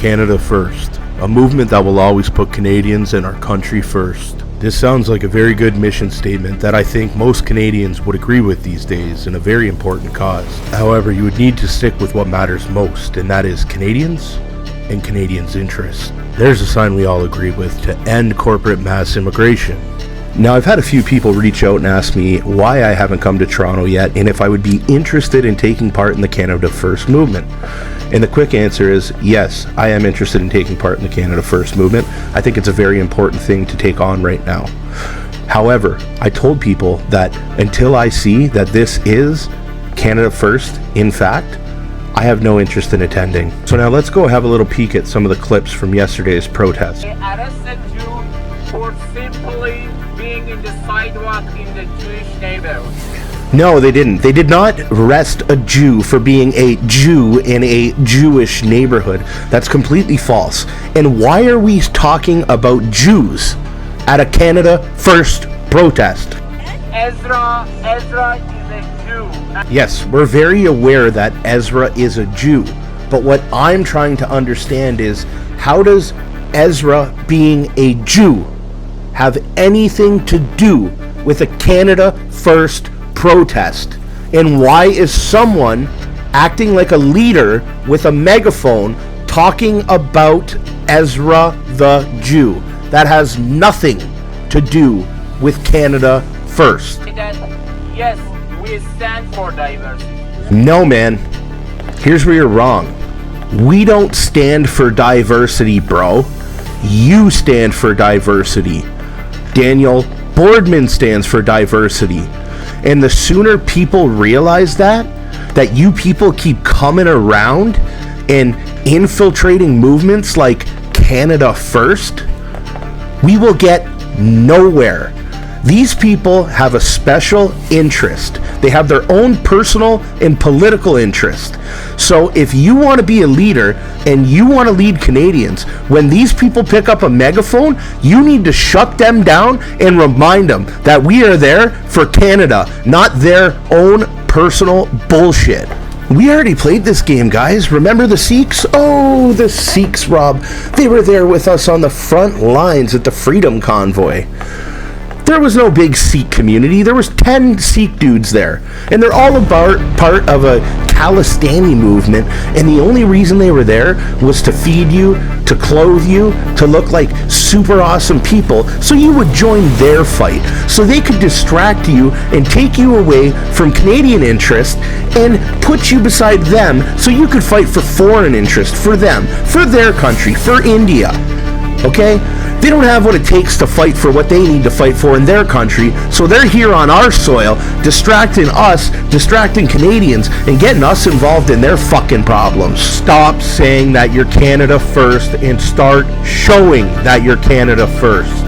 Canada first, a movement that will always put Canadians and our country first. This sounds like a very good mission statement that I think most Canadians would agree with these days, in a very important cause. However, you would need to stick with what matters most, and that is Canadians and Canadians' interests. There's a sign we all agree with: to end corporate mass immigration. Now, I've had a few people reach out and ask me why I haven't come to Toronto yet, and if I would be interested in taking part in the Canada First movement. And the quick answer is yes, I am interested in taking part in the Canada First movement. I think it's a very important thing to take on right now. However, I told people that until I see that this is Canada First, in fact, I have no interest in attending. So now let's go have a little peek at some of the clips from yesterday's protest. They arrested you for simply being in the sidewalk in the Jewish neighborhood. No, they didn't. They did not arrest a Jew for being a Jew in a Jewish neighborhood. That's completely false. And why are we talking about Jews at a Canada First protest? Ezra is a Jew. Yes, we're very aware that Ezra is a Jew. But what I'm trying to understand is, how does Ezra being a Jew have anything to do with a Canada First protest? And why is someone acting like a leader with a megaphone talking about Ezra the Jew? That has nothing to do with Canada First. Yes, we stand for diversity. No, man. Here's where you're wrong. We don't stand for diversity, bro. You stand for diversity. Daniel Boardman stands for diversity. And the sooner people realize that you people keep coming around and infiltrating movements like Canada First, we will get nowhere. These people have a special interest. They have their own personal and political interest. So if you want to be a leader and you want to lead Canadians, when these people pick up a megaphone, you need to shut them down and remind them that we are there for Canada, not their own personal bullshit. We already played this game, guys. Remember the Sikhs? Oh, the Sikhs, Rob. They were there with us on the front lines at the Freedom Convoy. There was no big Sikh community. There was 10 Sikh dudes there. And they're all part of a Khalistani movement. And the only reason they were there was to feed you, to clothe you, to look like super awesome people, so you would join their fight. So they could distract you and take you away from Canadian interest and put you beside them so you could fight for foreign interest, for them, for their country, for India. Okay? They don't have what it takes to fight for what they need to fight for in their country, so they're here on our soil, distracting us, distracting Canadians, and getting us involved in their fucking problems. Stop saying that you're Canada First and start showing that you're Canada First.